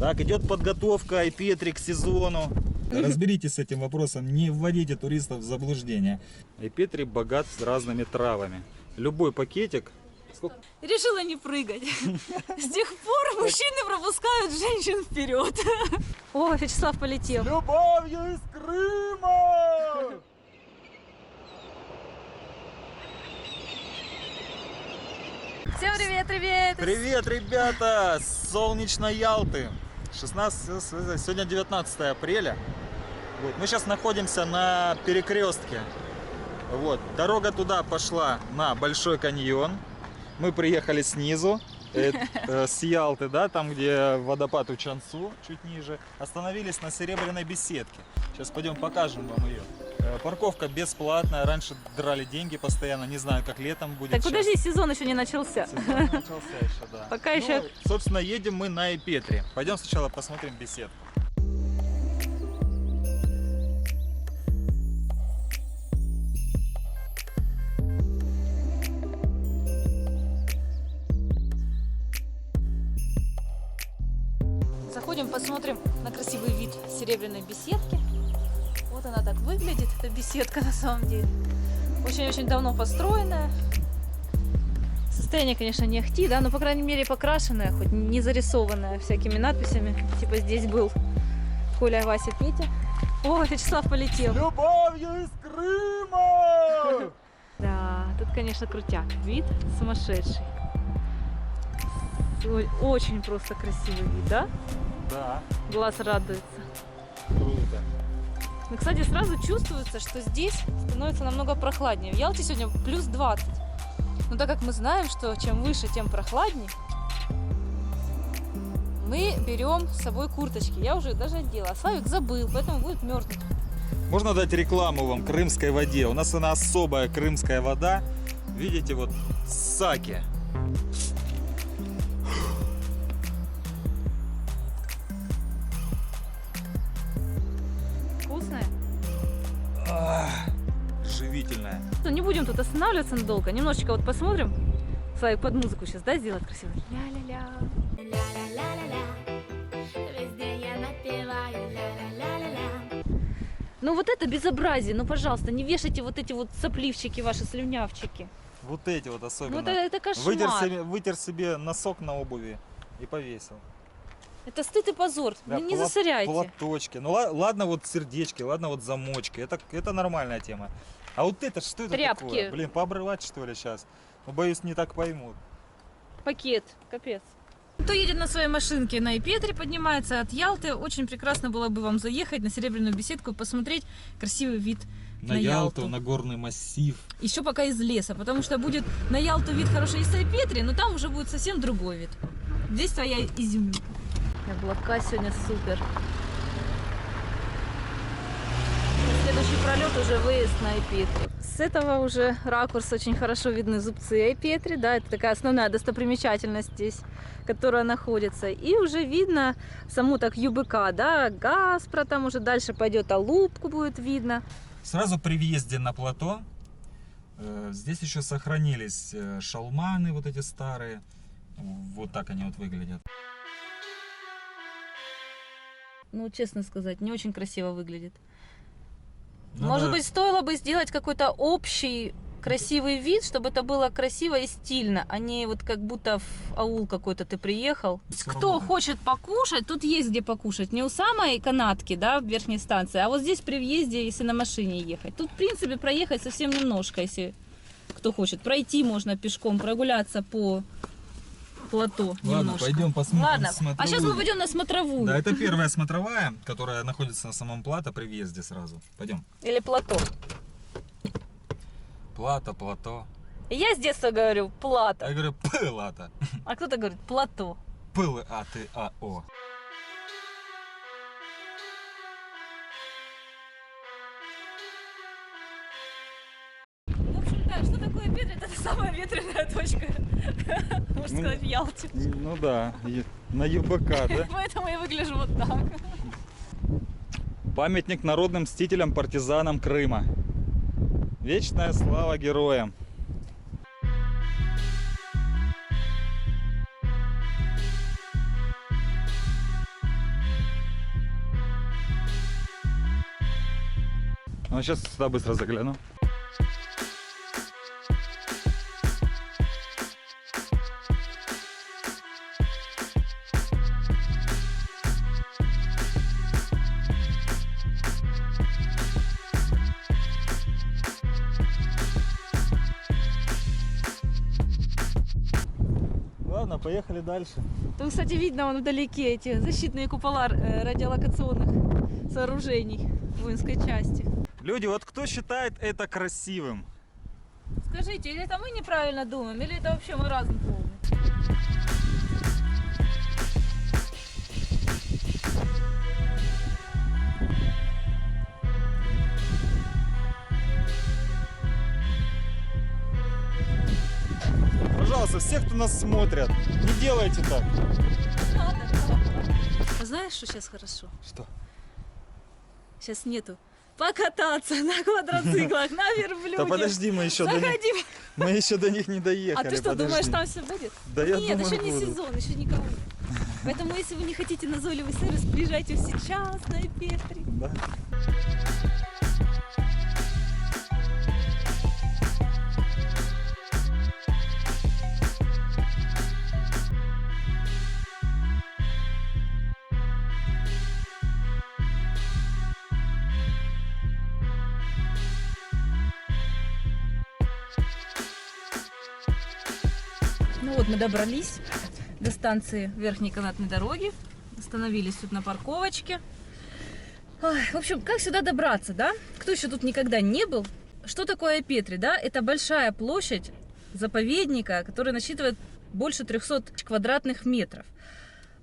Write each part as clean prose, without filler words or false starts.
Так, идет подготовка Айпетри к сезону. Разберитесь с этим вопросом, не вводите туристов в заблуждение. Айпетри богат с разными травами. Любой пакетик... Сколько? Решила не прыгать. С тех пор мужчины пропускают женщин вперед. О, Вячеслав полетел. Любовью из Крыма! Всем привет, привет! Привет, ребята! С солнечной Ялты. Сегодня 19 апреля. Вот. Мы сейчас находимся на перекрестке. Вот. Дорога туда пошла на Большой каньон. Мы приехали снизу, с Ялты, да, там где водопад Учансу, чуть ниже. Остановились на Серебряной беседке. Сейчас пойдем покажем вам ее. Парковка бесплатная, раньше драли деньги постоянно, не знаю, как летом будет. Так сейчас. подожди, сезон еще не начался. Сезон не начался еще, да. Пока еще... Собственно, едем мы на Айпетри. Пойдем сначала посмотрим беседку. Заходим, посмотрим на красивый вид Серебряной беседки. Вот она так выглядит, эта беседка на самом деле. Очень-очень давно построенная. Состояние, конечно, не ахти, да, но, по крайней мере, покрашенная, хоть не зарисованная всякими надписями. Типа здесь был Коля, Вася, Петя. О, Вячеслав полетел. Любовью из Крыма! Да, тут, конечно, крутяк. Вид сумасшедший. Очень просто красивый вид, да? Да, Глаз радуется. круто. Ну, кстати, сразу чувствуется, что здесь становится намного прохладнее. В Ялте сегодня плюс 20. Но так как мы знаем, что чем выше, тем прохладней, мы берем с собой курточки. Я уже даже одела. А Славик забыл, поэтому будет мерзнуть. Можно дать рекламу вам крымской воде. У нас она особая крымская вода. Видите, вот саки. Вкусная? Живительная. Ну, не будем тут останавливаться надолго. Немножечко вот посмотрим. Славик под музыку сейчас, да, сделает красиво? Ля-ля-ля. Везде я напеваю ля-ля-ля-ля-ля. Ну вот это безобразие. Ну, пожалуйста, не вешайте вот эти вот сопливчики, ваши слюнявчики. Вот эти вот особенно. Ну это кошмар. Вытер себе носок на обуви и повесил. Это стыд и позор. Да, Не засоряйте. Платочки. Ну ладно, вот сердечки, ладно, вот замочки. Это нормальная тема. А вот это, что это Тряпки. такое? Блин, пообрывать что ли сейчас? Ну, боюсь, не так поймут. Пакет, капец. Кто едет на своей машинке на Айпетри, поднимается от Ялты, очень прекрасно было бы вам заехать на Серебряную беседку и посмотреть красивый вид на Ялту. на горный массив. Еще пока из леса, потому что будет на Ялту вид хороший из Айпетри, но там уже будет совсем другой вид. Здесь твоя изюминка. Облака сегодня супер. Следующий пролет уже выезд на Айпетри. С этого уже ракурс очень хорошо видны зубцы Айпетри, да, это такая основная достопримечательность здесь, которая находится. И уже видно саму так ЮБК, да, Гаспро, там уже дальше пойдет Алупку будет видно. Сразу при въезде на плато здесь еще сохранились шалманы вот эти старые. Вот так они вот выглядят. Ну, честно сказать, не очень красиво выглядит. Ну, Может да. быть, стоило бы сделать какой-то общий красивый вид, чтобы это было красиво и стильно, а не вот как будто в аул какой-то ты приехал. Кто хочет покушать, тут есть где покушать. Не у самой канатки, да, в верхней станции, а вот здесь при въезде, если на машине ехать. Тут, в принципе, проехать совсем немножко, если кто хочет. Пройти можно пешком, прогуляться по плато Ладно, немножко. пойдем посмотрим. Ладно, а смотровую. сейчас мы пойдем на смотровую. Да, это первая смотровая, которая находится на самом плато при въезде сразу. Пойдем. Или плато. Плато. Я с детства говорю плато, Я говорю плато. а кто-то говорит плато. Плато. В общем, да, что такое Петри? Это самая ветреная точка, можно сказать, в Ялте. Ну да, на ЮБК, да? Поэтому я выгляжу вот так. Памятник народным мстителям, партизанам Крыма. Вечная слава героям. Ну, сейчас сюда быстро загляну. Ладно, поехали дальше. Тут, кстати, видно вон вдалеке эти защитные купола радиолокационных сооружений воинской части. Люди, вот кто считает это красивым? Скажите, или это мы неправильно думаем, или это вообще маразм полный? Пожалуйста, все, кто нас смотрят, не делайте так. А знаешь, что сейчас хорошо? Что? Сейчас нету. Покататься на квадроциклах, на верблюде. Да подожди, мы еще до них не доехали. А ты что, подожди. думаешь, там все будет? Да я Нет, думаю, еще не будут. сезон, еще никого нет. Поэтому, если вы не хотите назойливый сервис, приезжайте сейчас на Петри. Да. Ну вот мы добрались до станции Верхней канатной дороги. Остановились тут на парковочке. Ой, в общем, как сюда добраться, да? Кто еще тут никогда не был? Что такое Петри, да? Это большая площадь заповедника, который насчитывает больше 300 квадратных метров.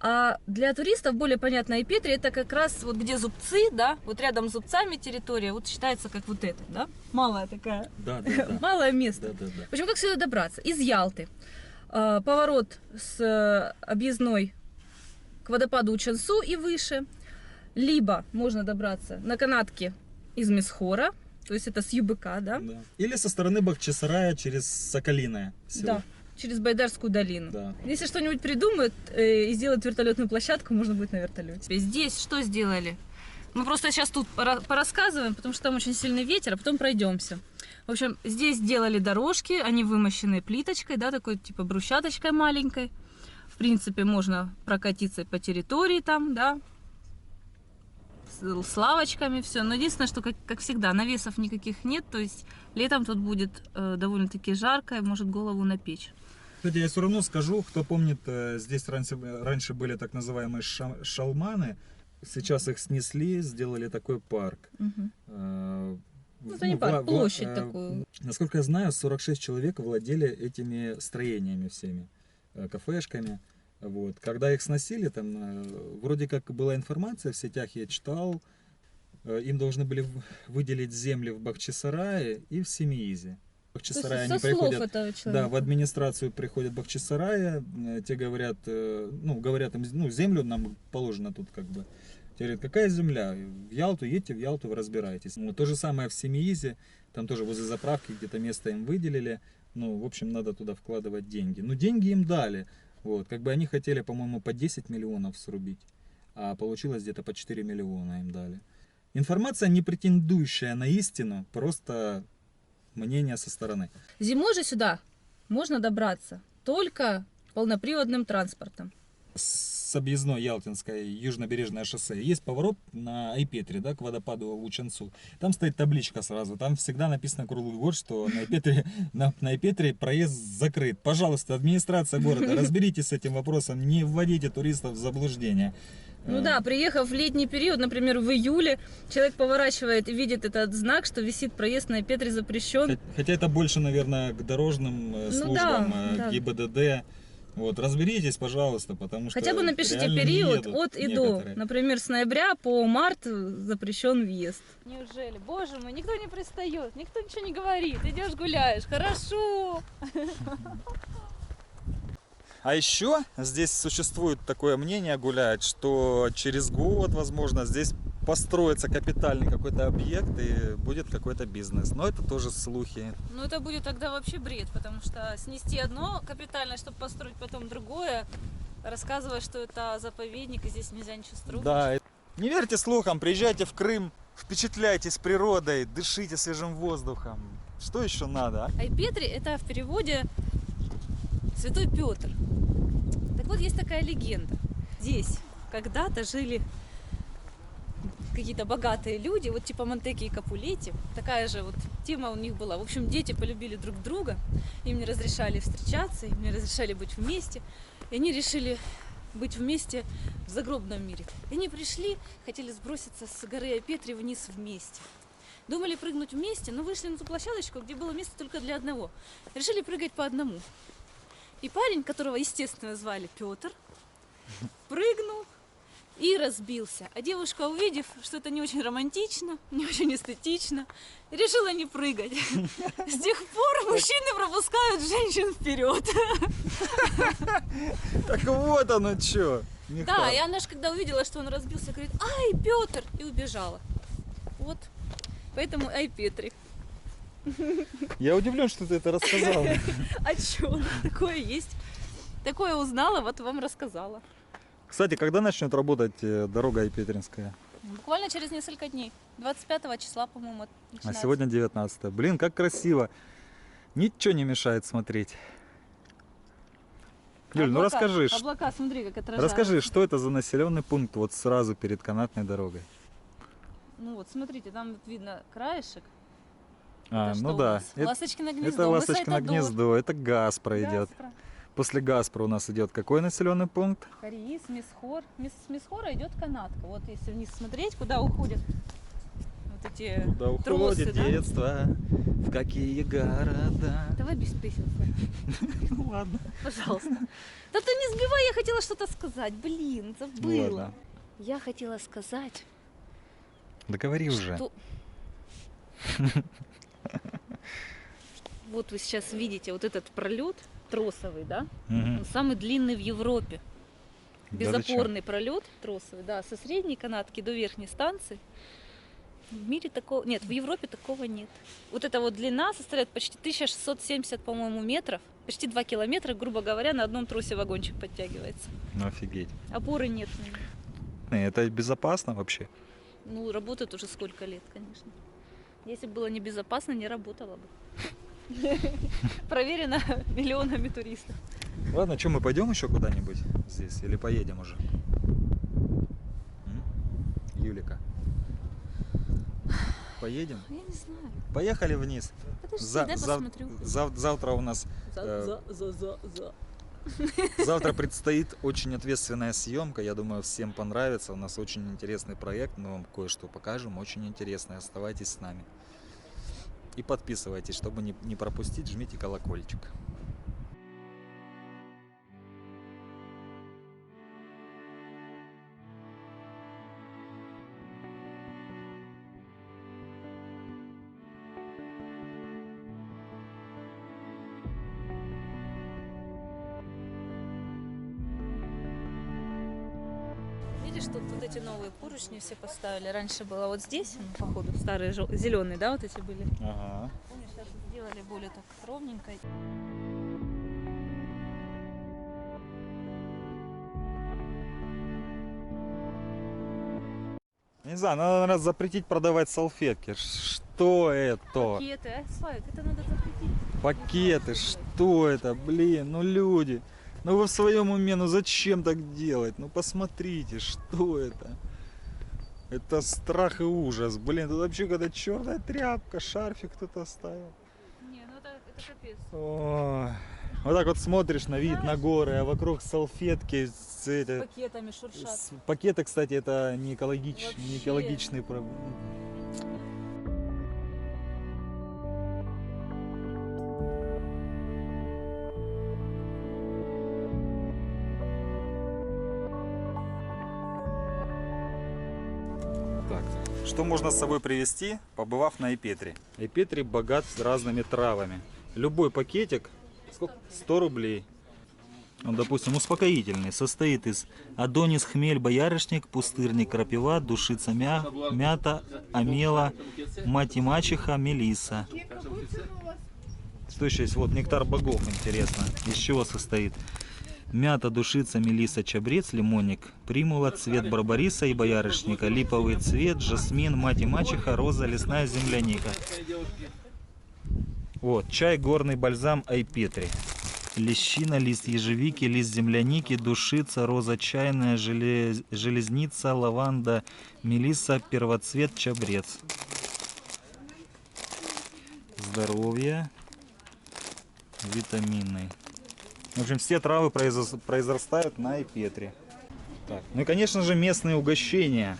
А для туристов более понятно Петри это как раз вот где зубцы, да? Вот рядом с зубцами территория, вот считается как вот это, да? Малая такая, Да. малое место. Да. В общем, как сюда добраться? Из Ялты. Поворот с объездной к водопаду Учансу и выше. Либо можно добраться на канатке из Месхора, то есть это с ЮБК, да? Да. Или со стороны Бахчисарая через Соколиное село. Да, через Байдарскую долину. Да. Если что-нибудь придумают и сделают вертолетную площадку, можно будет на вертолете. Здесь что сделали? Мы просто сейчас тут порассказываем, потому что там очень сильный ветер, а потом пройдемся. В общем, здесь сделали дорожки, они вымощены плиточкой, да, такой типа брусчаточкой маленькой. В принципе, можно прокатиться по территории там, да, с лавочками, все. Но единственное, что, как всегда, навесов никаких нет, то есть летом тут будет довольно-таки жарко и может голову напечь. Кстати, я все равно скажу, кто помнит, здесь раньше были так называемые шалманы, сейчас их снесли, сделали такой парк. Ну, это не парк, площадь такую. Насколько я знаю, 46 человек владели этими строениями всеми, кафешками. Вот. Когда их сносили, там вроде как была информация в сетях, я читал, им должны были выделить земли в Бахчисарае и в Семиизе. В Бахчисарае они приходят, да, в администрацию приходят Бахчисарая, те говорят, говорят им, землю нам положено тут как бы. Те говорят, какая земля? В Ялту едьте, в Ялту вы разбираетесь. То же самое в Семиизе, там тоже возле заправки где-то место им выделили. В общем, надо туда вкладывать деньги. Деньги им дали. Вот, как бы они хотели, по-моему, по 10 миллионов срубить, а получилось где-то по 4 миллиона им дали. Информация, не претендующая на истину, просто мнение со стороны. Зимой же сюда можно добраться только полноприводным транспортом. С объездной Ялтинской южнобережное шоссе есть поворот на Айпетри, да, к водопаду Учансу. Там стоит табличка сразу, там всегда написано круглый год, что на Айпетри проезд закрыт. Пожалуйста, администрация города, разберитесь с этим вопросом, не вводите туристов в заблуждение. Приехав в летний период, например, в июле, человек поворачивает и видит этот знак, что висит проезд на Айпетри запрещен. Хотя это больше, наверное, к дорожным службам, к ГИБДД. Вот, разберитесь, пожалуйста, потому что... Хотя бы напишите период от и до. Например, с ноября по март запрещен въезд. Неужели? Боже мой, никто не пристает, никто ничего не говорит. Идешь гуляешь, хорошо. А еще здесь существует такое мнение, гуляет, что через год, возможно, здесь построится капитальный какой-то объект и будет какой-то бизнес. Но это тоже слухи. Это будет тогда вообще бред, потому что снести одно капитальное, чтобы построить потом другое, рассказывая, что это заповедник и здесь нельзя ничего строить. Да, не верьте слухам, приезжайте в Крым, Впечатляйтесь природой, дышите свежим воздухом. Что еще надо? Айпетри это в переводе Святой Петр. Так вот, есть такая легенда. Здесь когда-то жили какие-то богатые люди, вот типа Монтеки и Капулетти. Такая же вот тема у них была. В общем, дети полюбили друг друга, им не разрешали встречаться, им не разрешали быть вместе. И они решили быть вместе в загробном мире. И они пришли, хотели сброситься с горы Айпетри вниз вместе. Думали прыгнуть вместе, но вышли на ту площадочку, где было место только для одного. Решили прыгать по одному. И парень, которого, естественно, звали Петр, прыгнул и разбился. А девушка, увидев, что это не очень романтично, не очень эстетично, решила не прыгать. С тех пор мужчины пропускают женщин вперед. Так вот оно что. Да, и она же, когда увидела, что он разбился, говорит: ай, Петр! И убежала. Вот. Поэтому Айпетри. Я удивлен, что ты это рассказала. А чё? Такое есть. Такое узнала, вот вам рассказала. Кстати, когда начнет работать дорога Айпетринская? Буквально через несколько дней. 25 числа, по-моему, А начинается. сегодня 19. Блин, как красиво. Ничего не мешает смотреть. Юль, ну Облака, расскажи, облака, смотри, как отражаются. расскажи, что это за населенный пункт вот сразу перед канатной дорогой? Ну вот, смотрите, там вот видно краешек. А, Это что ну у да. нас? Ласточкино гнездо. Это Мы Ласточкино Сайтадор. гнездо, это Гаспро идет. Гаспро, После Гаспро у нас идет какой населенный пункт? Хариис, Мисхор. С Мисхора идет канатка. Вот если вниз смотреть, куда уходят вот эти Да тросы, да? детство, в какие города. Давай без песен. Ну ладно. Пожалуйста. Да ты не сбивай, я хотела что-то сказать. Блин, забыла. Ладно. Я хотела сказать, Да говори уже. что... Вот вы сейчас видите вот этот пролет тросовый, да? Мгм. Он самый длинный в Европе. Да ты чё? Безопорный пролет тросовый, да, со средней канатки до верхней станции. В мире такого... Нет, в Европе такого нет. Вот эта вот длина составляет почти 1670, по-моему, метров. Почти 2 километра, грубо говоря, на одном тросе вагончик подтягивается. Ну офигеть. Опоры нет на нем. Это безопасно вообще? Ну, работает уже сколько лет, конечно. Если бы было небезопасно, не работала бы. Проверено миллионами туристов. Ладно, что, мы пойдем еще куда-нибудь здесь или поедем уже? Юлика. Поедем? Я не знаю. Поехали вниз. Подожди, За- дай зав- посмотрю. Завтра у нас завтра предстоит очень ответственная съемка. Я думаю, всем понравится. У нас очень интересный проект. Мы вам кое-что покажем. Очень интересное. Оставайтесь с нами. И подписывайтесь, чтобы не пропустить. Жмите колокольчик. Видишь, тут вот эти новые поручни все поставили. Раньше было вот здесь, походу, старые зеленые, да, вот эти были. Ага. Помнишь, сейчас сделали более так ровненько. Не знаю, надо, наверное, запретить продавать салфетки. Что это? Пакеты, а, Славик, это надо запретить. Пакеты, что это? Блин, ну люди. Ну вы в своем уме, ну зачем так делать? Ну посмотрите, что это? Это страх и ужас. Блин, тут вообще какая-то черная тряпка, шарфик кто-то оставил. Не, ну это капец. Ой. Вот так вот смотришь на вид, на горы, а вокруг салфетки. Пакетами шуршат. Пакеты, кстати, это не Вообще. экологичные. Так, что можно с собой привезти, побывав на Айпетри? Айпетри богат разными травами. Любой пакетик, сколько? 100 рублей. Он, допустим, успокоительный. Состоит из адонис, хмель, боярышник, пустырник, крапива, душица, мята, амела, мать и мачеха, мелиса. Что еще есть? Вот нектар богов, интересно. Из чего состоит? Мята, душица, мелиса, чабрец, лимонник, примула, цвет барбариса и боярышника, липовый цвет, жасмин, мать и мачеха, роза, лесная земляника. Вот, чай, горный бальзам Айпетри. Лещина, лист ежевики, лист земляники, душица, роза чайная, железница, лаванда, мелиса, первоцвет, чабрец. Здоровье, витамины. В общем, все травы произрастают на Айпетре. Так. Ну и, конечно же, местные угощения.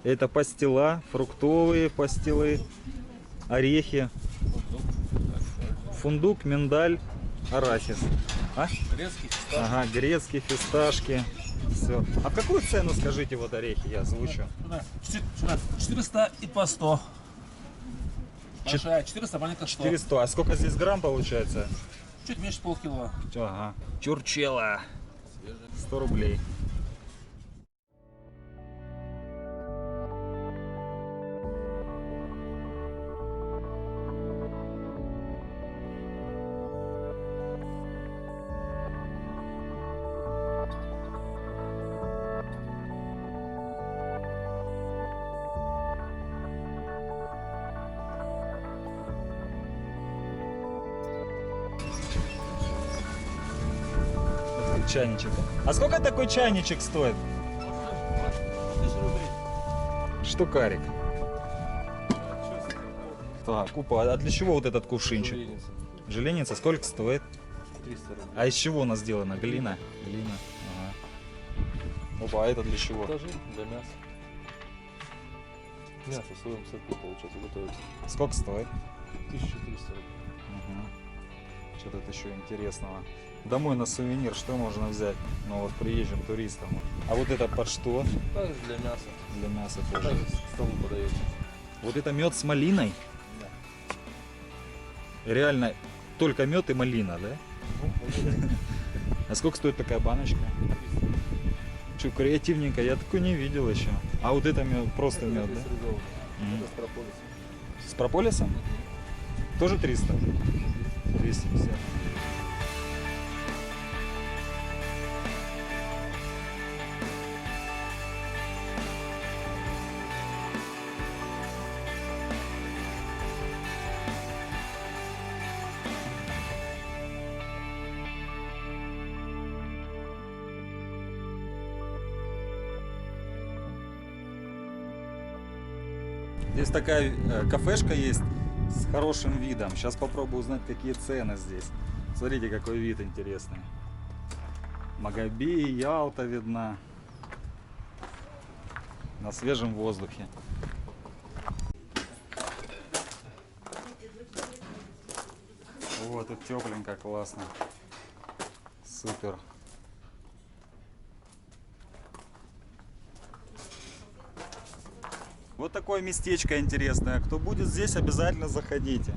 Это пастила, фруктовые пастилы, орехи, фундук, миндаль, арахис. А? Грецкий фисташ. Ага, грецкие фисташки. Все. А в какую цену, скажите, вот орехи, я озвучу? Сюда. 400 и по 100. Большая 400, маленькая 100. 400. А сколько здесь грамм получается? Чуть меньше полкило. Ага. Чурчела. 100 рублей. Чайничек. А сколько такой чайничек стоит? 1000 рублей. Штукарик. Так, купа. А для чего вот этот кувшинчик? Желеница. Желеница сколько стоит? 300 рублей. А из чего она сделана? Глина? Глина. Ага. Опа, а это для чего? Тоже для мяса. Мясо в своем соку получается готовится. Сколько стоит? 1300 рублей. Угу. Что тут еще интересного? Домой на сувенир что можно взять? Ну вот приезжим туристам. А вот это под что? Также для мяса. Для мяса тоже. Также к столу подается. Вот это мед с малиной? Да. Реально только мед и малина, да? А сколько стоит такая баночка? Че, креативненько, я такой не видел еще. А вот это мед, просто мед, да? Это с прополисом. С прополисом? Тоже 300? 250. Здесь такая кафешка есть с хорошим видом. Сейчас попробую узнать, какие цены здесь. Смотрите, какой вид интересный. Магаби, Ялта видна. На свежем воздухе. Вот, тут тепленько, классно. Супер. Вот такое местечко интересное. Кто будет здесь, обязательно заходите.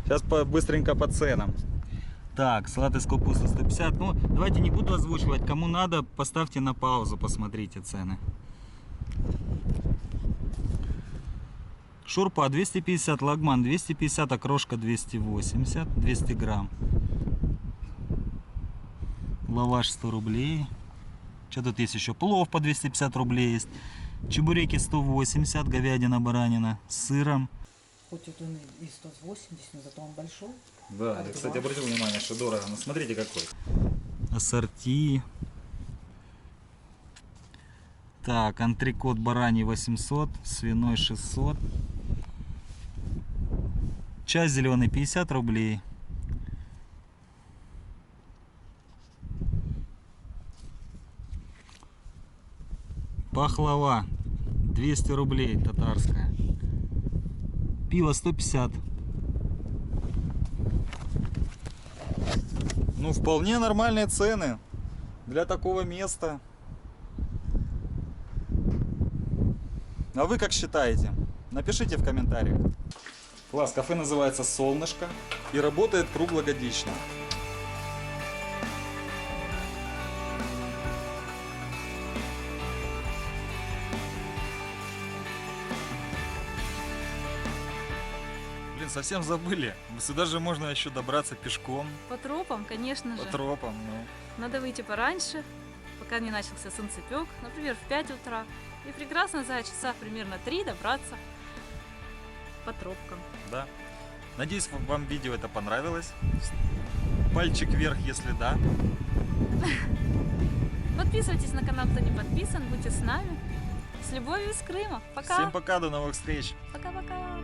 Сейчас быстренько по ценам. Так, салат из капусты 150. Ну, давайте не буду озвучивать. Кому надо, поставьте на паузу, посмотрите цены. Шурпа 250, лагман 250, окрошка 280, 200 грамм. Лаваш 100 рублей. Что тут есть еще? Плов по 250 рублей есть. Чебуреки 180, говядина, баранина с сыром. Хоть это он и 180, но зато он большой. Да, я, кстати, обратил внимание, что дорого. Ну, смотрите какой. Ассорти. Так, антрикот бараний 800, свиной 600. Чай зеленый 50 рублей. Пахлава 200 рублей татарская. Пиво 150. Ну, вполне нормальные цены для такого места. А вы как считаете? Напишите в комментариях. Класс, кафе называется «Солнышко» и работает круглогодично. Блин, совсем забыли. Сюда же можно еще добраться пешком, По тропам, конечно же. по тропам. Ну. Надо выйти пораньше, пока не начался солнцепек, например, в 5 утра. И прекрасно за часа примерно 3 добраться по тропкам. Да. Надеюсь, вам видео это понравилось. Пальчик вверх, если да. Подписывайтесь на канал, кто не подписан, будьте с нами. С любовью из Крыма. Пока. Всем пока, до новых встреч. Пока-пока.